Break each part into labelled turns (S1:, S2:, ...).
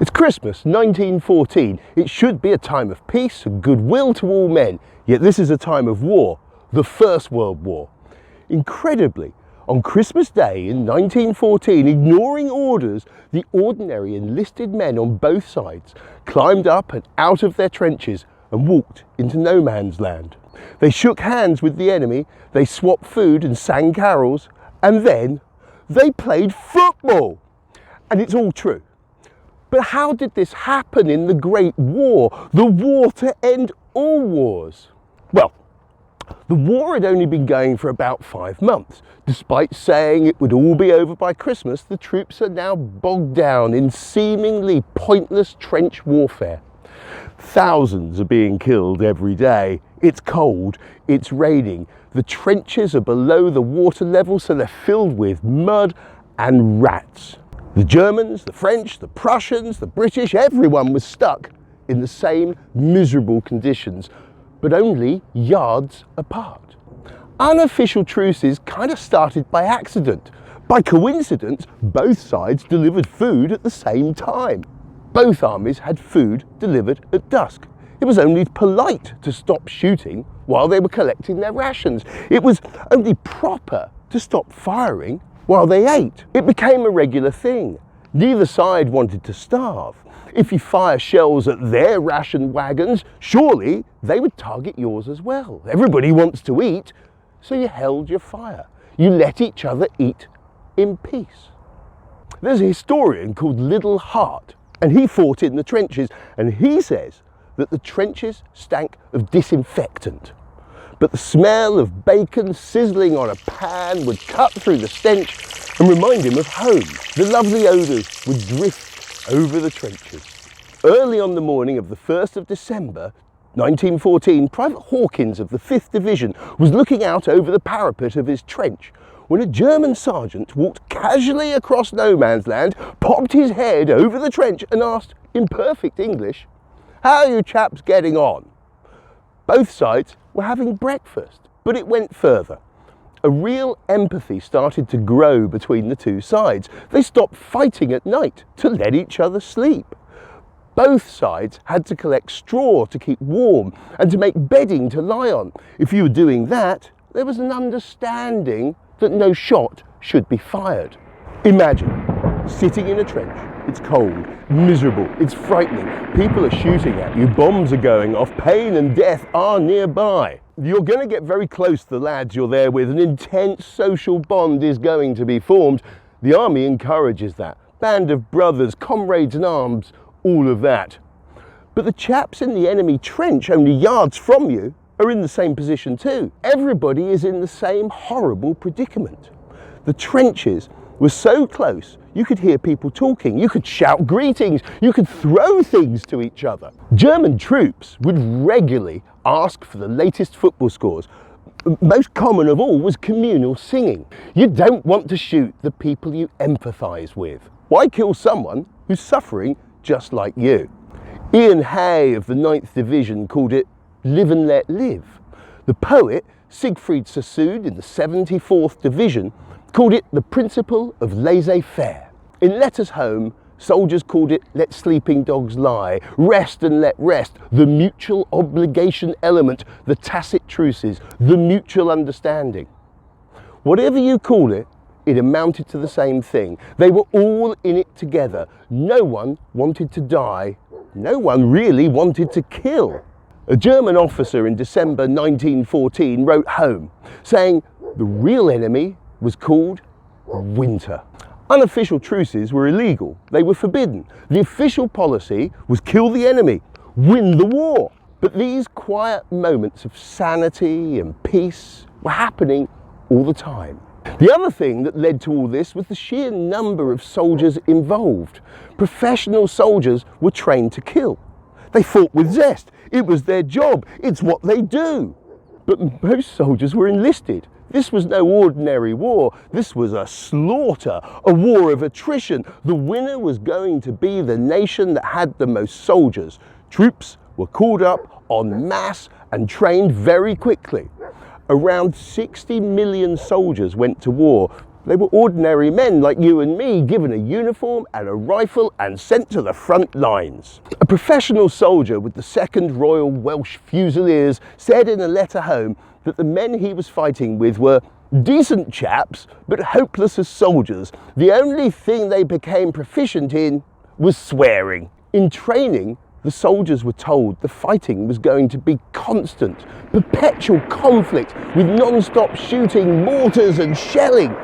S1: It's Christmas 1914. It should be a time of peace and goodwill to all men, yet this is a time of war, the First World War. Incredibly, on Christmas Day in 1914, ignoring orders, the ordinary enlisted men on both sides climbed up and out of their trenches and walked into no man's land. They shook hands with the enemy, they swapped food and sang carols, and then they played football. And it's all true. But how did this happen in the Great War, the war to end all wars? Well, the war had only been going for about 5 months. Despite saying it would all be over by Christmas, the troops are now bogged down in seemingly pointless trench warfare. Thousands are being killed every day. It's cold, it's raining. The trenches are below the water level, so they're filled with mud and rats. The Germans, the French, the Prussians, the British, everyone was stuck in the same miserable conditions, but only yards apart. Unofficial truces kind of started by accident. By coincidence, both sides delivered food at the same time. Both armies had food delivered at dusk. It was only polite to stop shooting while they were collecting their rations. It was only proper to stop firing while they ate. It became a regular thing. Neither side wanted to starve. If you fire shells at their ration wagons, surely they would target yours as well. Everybody wants to eat, so you held your fire. You let each other eat in peace. There's a historian called Little Hart, and he fought in the trenches, and he says that the trenches stank of disinfectant. But the smell of bacon sizzling on a pan would cut through the stench and remind him of home. The lovely odours would drift over the trenches. Early on the morning of the 1st of December 1914, Private Hawkins of the 5th Division was looking out over the parapet of his trench when a German sergeant walked casually across no man's land, popped his head over the trench and asked in perfect English, "How are you chaps getting on?" Both sides were having breakfast, but it went further. A real empathy started to grow between the two sides. They stopped fighting at night to let each other sleep. Both sides had to collect straw to keep warm and to make bedding to lie on. If you were doing that, there was an understanding that no shot should be fired. Imagine sitting in a trench. It's cold, miserable, it's frightening. People are shooting at you, bombs are going off, pain and death are nearby. You're going to get very close to the lads you're there with. An intense social bond is going to be formed. The army encourages that. Band of brothers, comrades in arms, all of that. But the chaps in the enemy trench, only yards from you, are in the same position too. Everybody is in the same horrible predicament. The trenches were so close, you could hear people talking, you could shout greetings, you could throw things to each other. German troops would regularly ask for the latest football scores. Most common of all was communal singing. You don't want to shoot the people you empathise with. Why kill someone who's suffering just like you? Ian Hay of the 9th Division called it live and let live. The poet Siegfried Sassoon in the 74th Division called it the principle of laissez-faire. In Letters Home, soldiers called it let sleeping dogs lie, rest and let rest, the mutual obligation element, the tacit truces, the mutual understanding. Whatever you call it, it amounted to the same thing. They were all in it together. No one wanted to die. No one really wanted to kill. A German officer in December 1914 wrote home, saying the real enemy was called winter. Unofficial truces were illegal. They were forbidden. The official policy was kill the enemy, win the war. But these quiet moments of sanity and peace were happening all the time. The other thing that led to all this was the sheer number of soldiers involved. Professional soldiers were trained to kill. They fought with zest. It was their job. It's what they do. But most soldiers were enlisted. This was no ordinary war. This was a slaughter, a war of attrition. The winner was going to be the nation that had the most soldiers. Troops were called up en masse and trained very quickly. Around 60 million soldiers went to war. They were ordinary men like you and me, given a uniform and a rifle and sent to the front lines. A professional soldier with the 2nd Royal Welsh Fusiliers said in a letter home that the men he was fighting with were decent chaps, but hopeless as soldiers. The only thing they became proficient in was swearing. In training, the soldiers were told the fighting was going to be constant, perpetual conflict with non-stop shooting, mortars and shelling.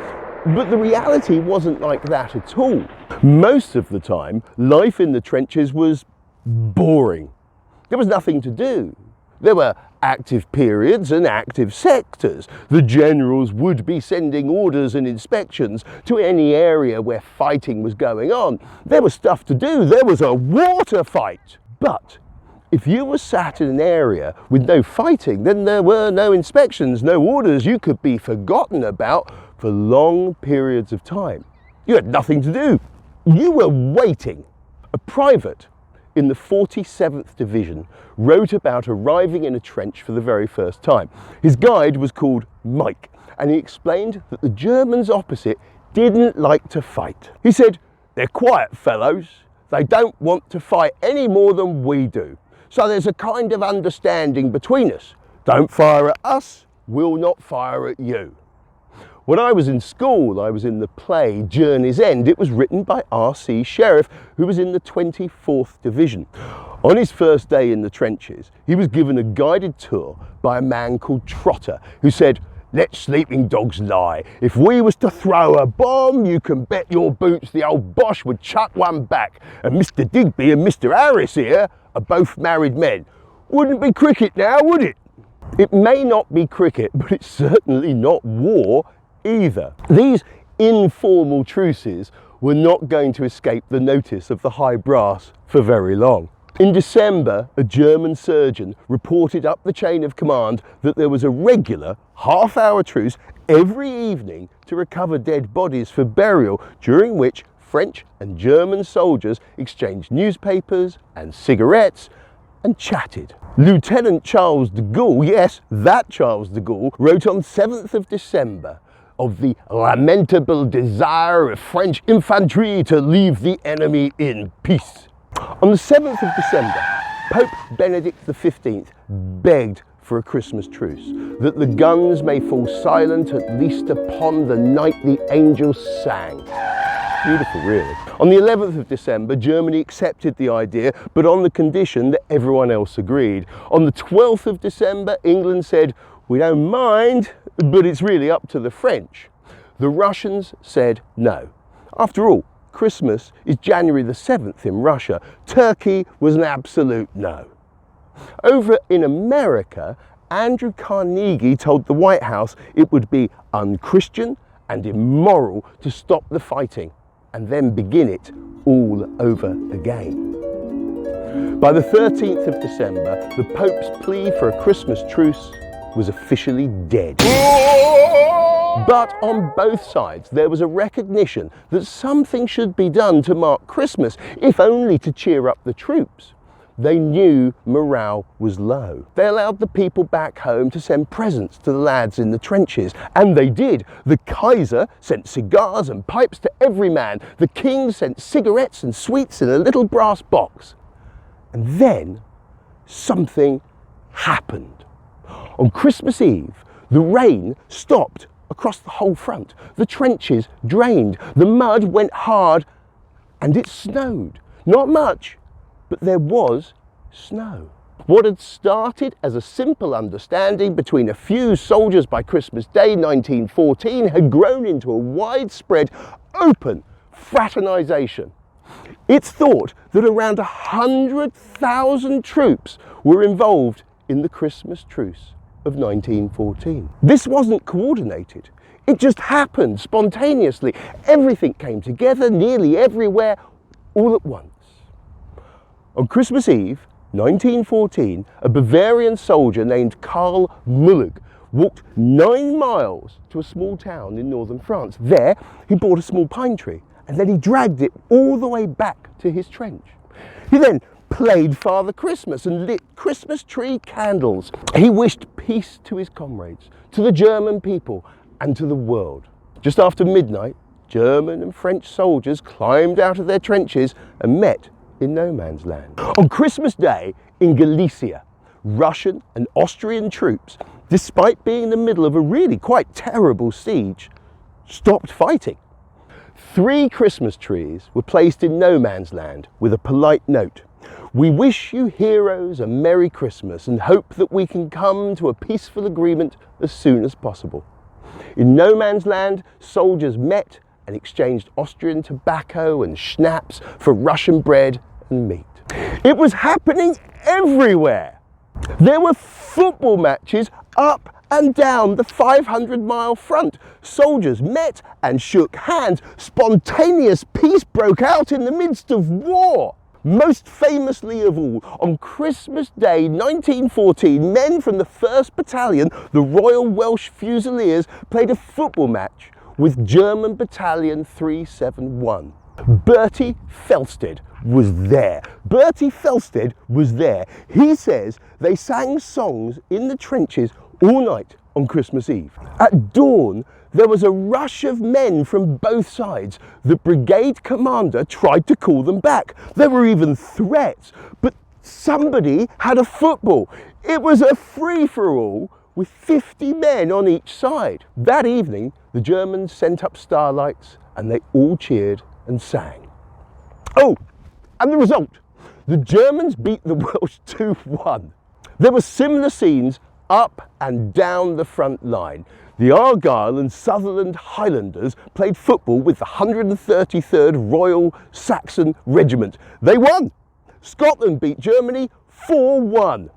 S1: But the reality wasn't like that at all. Most of the time, life in the trenches was boring. There was nothing to do. There were active periods and active sectors. The generals would be sending orders and inspections to any area where fighting was going on. There was stuff to do. There was a water fight. But if you were sat in an area with no fighting, then there were no inspections, no orders. You could be forgotten about for long periods of time. You had nothing to do. You were waiting. A private in the 47th Division wrote about arriving in a trench for the very first time. His guide was called Mike, and he explained that the Germans opposite didn't like to fight. He said, "They're quiet fellows. They don't want to fight any more than we do. So there's a kind of understanding between us. Don't fire at us, we'll not fire at you." When I was in school, I was in the play Journey's End. It was written by R.C. Sheriff, who was in the 24th Division. On his first day in the trenches, he was given a guided tour by a man called Trotter, who said, "Let sleeping dogs lie. If we was to throw a bomb, you can bet your boots the old Bosch would chuck one back. And Mr. Digby and Mr. Harris here are both married men. Wouldn't be cricket now, would it?" It may not be cricket, but it's certainly not war either. These informal truces were not going to escape the notice of the high brass for very long. In December, a German surgeon reported up the chain of command that there was a regular half-hour truce every evening to recover dead bodies for burial, during which French and German soldiers exchanged newspapers and cigarettes and chatted. Lieutenant Charles de Gaulle, yes, that Charles de Gaulle, wrote on 7th of December of the lamentable desire of French infantry to leave the enemy in peace. On the 7th of December, Pope Benedict XV begged for a Christmas truce, that the guns may fall silent at least upon the night the angels sang. Beautiful, really. On the 11th of December, Germany accepted the idea, but on the condition that everyone else agreed. On the 12th of December, England said, "We don't mind, but it's really up to the French." The Russians said no. After all, Christmas is January the 7th in Russia. Turkey was an absolute no. Over in America, Andrew Carnegie told the White House it would be unchristian and immoral to stop the fighting and then begin it all over again. By the 13th of December, the Pope's plea for a Christmas truce was officially dead. But on both sides, there was a recognition that something should be done to mark Christmas, if only to cheer up the troops. They knew morale was low. They allowed the people back home to send presents to the lads in the trenches, and they did. The Kaiser sent cigars and pipes to every man. The King sent cigarettes and sweets in a little brass box. And then something happened. On Christmas Eve, the rain stopped across the whole front. The trenches drained. The mud went hard, and it snowed. Not much, but there was snow. What had started as a simple understanding between a few soldiers by Christmas Day 1914 had grown into a widespread, open fraternisation. It's thought that around 100,000 troops were involved in the Christmas truce of 1914. This wasn't coordinated. It just happened spontaneously. Everything came together nearly everywhere all at once. On Christmas Eve, 1914, a Bavarian soldier named Karl Mullig walked 9 miles to a small town in northern France. There, he bought a small pine tree, and then he dragged it all the way back to his trench. He then played Father Christmas and lit Christmas tree candles. He wished peace to his comrades, to the German people, and to the world. Just after midnight, German and French soldiers climbed out of their trenches and met in no man's land. On Christmas Day in Galicia, Russian and Austrian troops, despite being in the middle of a really quite terrible siege, stopped fighting. 3 Christmas trees were placed in no man's land with a polite note. We wish you heroes a Merry Christmas and hope that we can come to a peaceful agreement as soon as possible. In no man's land, soldiers met and exchanged Austrian tobacco and schnapps for Russian bread and meat. It was happening everywhere. There were football matches up and down the 500-mile front. Soldiers met and shook hands. Spontaneous peace broke out in the midst of war. Most famously of all, on Christmas Day 1914, men from the 1st Battalion, the Royal Welsh Fusiliers, played a football match with German Battalion 371. Bertie Felsted was there. Bertie Felsted was there. He says they sang songs in the trenches all night on Christmas Eve. At dawn, there was a rush of men from both sides. The brigade commander tried to call them back. There were even threats, but somebody had a football. It was a free-for-all with 50 men on each side. That evening, the Germans sent up starlights and they all cheered and sang. Oh, and the result, the Germans beat the Welsh 2-1. There were similar scenes up and down the front line. The Argyll and Sutherland Highlanders played football with the 133rd Royal Saxon Regiment. They won! Scotland beat Germany 4-1.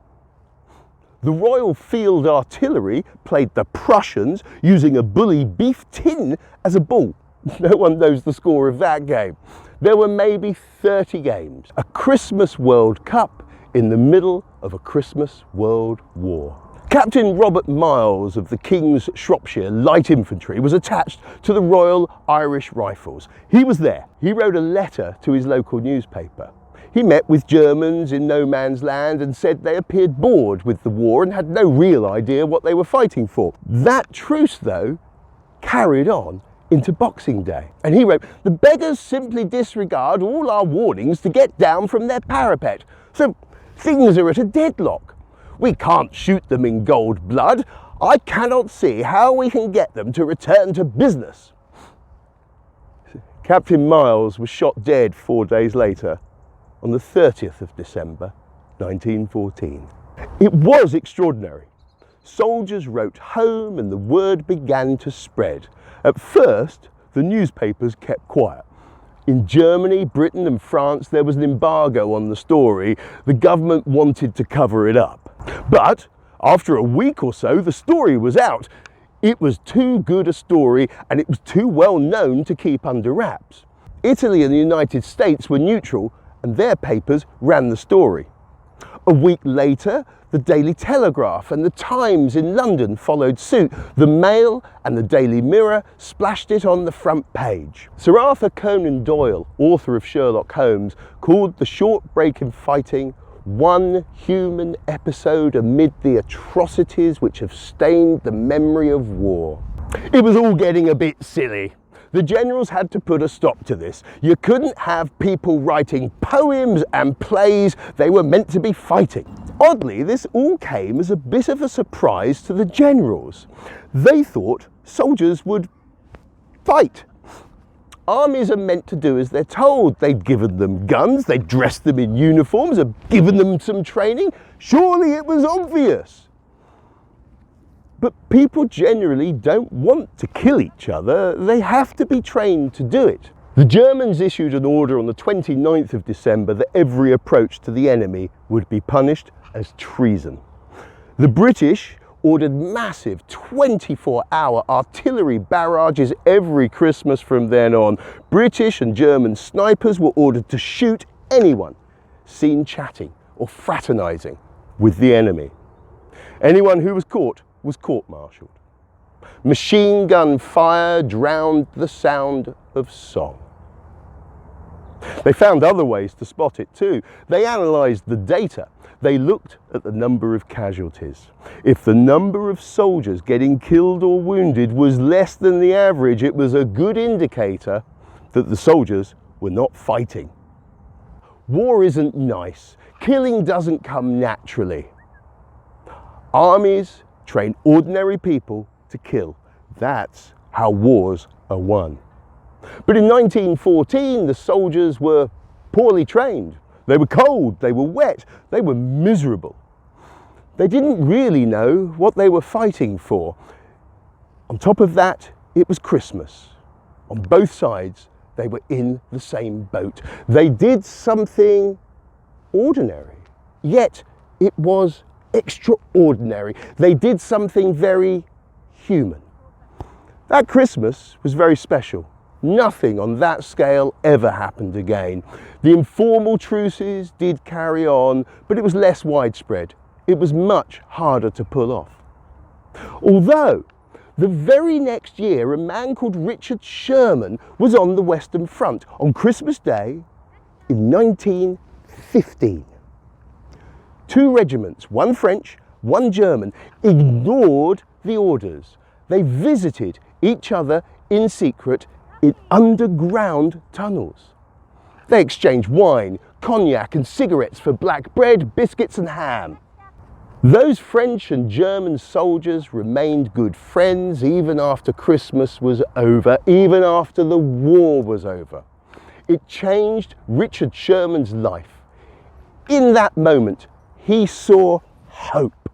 S1: The Royal Field Artillery played the Prussians using a bully beef tin as a ball. No one knows the score of that game. There were maybe 30 games. A Christmas World Cup in the middle of a Christmas World War. Captain Robert Miles of the King's Shropshire Light Infantry was attached to the Royal Irish Rifles. He was there. He wrote a letter to his local newspaper. He met with Germans in no man's land and said they appeared bored with the war and had no real idea what they were fighting for. That truce, though, carried on into Boxing Day. And he wrote, "The beggars simply disregard all our warnings to get down from their parapet. So things are at a deadlock. We can't shoot them in cold blood. I cannot see how we can get them to return to business." Captain Miles was shot dead 4 days later, on the 30th of December, 1914. It was extraordinary. Soldiers wrote home and the word began to spread. At first, the newspapers kept quiet. In Germany, Britain and France, there was an embargo on the story. The government wanted to cover it up. But after a week or so, the story was out. It was too good a story and it was too well known to keep under wraps. Italy and the United States were neutral and their papers ran the story. A week later, the Daily Telegraph and the Times in London followed suit. The Mail and the Daily Mirror splashed it on the front page. Sir Arthur Conan Doyle, author of Sherlock Holmes, called the short break in fighting one human episode amid the atrocities which have stained the memory of war. It was all getting a bit silly. The generals had to put a stop to this. You couldn't have people writing poems and plays. They were meant to be fighting. Oddly, this all came as a bit of a surprise to the generals. They thought soldiers would fight. Armies are meant to do as they're told. They'd given them guns, they'd dressed them in uniforms, had given them some training. Surely it was obvious. But people generally don't want to kill each other. They have to be trained to do it. The Germans issued an order on the 29th of December that every approach to the enemy would be punished as treason. The British ordered massive 24-hour artillery barrages every Christmas from then on. British and German snipers were ordered to shoot anyone seen chatting or fraternising with the enemy. Anyone who was caught court-martialed. Machine gun fire drowned the sound of song. They found other ways to spot it too. They analysed the data. They looked at the number of casualties. If the number of soldiers getting killed or wounded was less than the average, it was a good indicator that the soldiers were not fighting. War isn't nice. Killing doesn't come naturally. Armies train ordinary people to kill. That's how wars are won. But in 1914, the soldiers were poorly trained. They were cold, they were wet, they were miserable. They didn't really know what they were fighting for. On top of that, it was Christmas. On both sides, they were in the same boat. They did something ordinary, yet it was extraordinary. They did something very human. That Christmas was very special. Nothing on that scale ever happened again. The informal truces did carry on, but it was less widespread. It was much harder to pull off. Although, the very next year, a man called Richard Sherman was on the Western Front on Christmas Day in 1915. Two regiments, one French, one German, ignored the orders. They visited each other in secret in underground tunnels. They exchanged wine, cognac and cigarettes for black bread, biscuits and ham. Those French and German soldiers remained good friends even after Christmas was over, even after the war was over. It changed Richard Sherman's life. In that moment, he saw hope.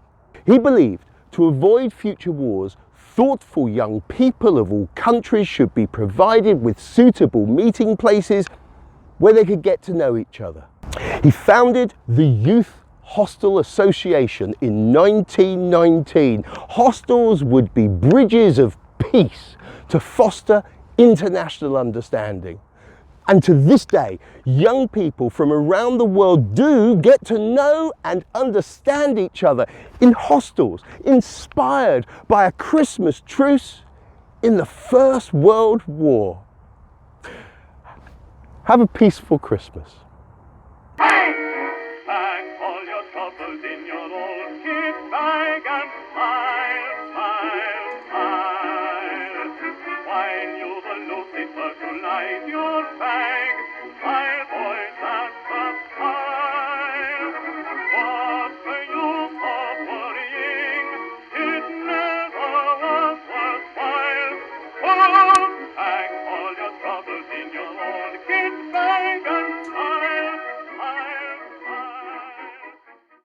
S1: He believed to avoid future wars, thoughtful young people of all countries should be provided with suitable meeting places where they could get to know each other. He founded the Youth Hostel Association in 1919. Hostels would be bridges of peace to foster international understanding. And to this day, young people from around the world do get to know and understand each other in hostels, inspired by a Christmas truce in the First World War. Have a peaceful Christmas.
S2: Pack all your troubles in your old kit bag and smile, smile, smile. While you the Lucifer to light your fire.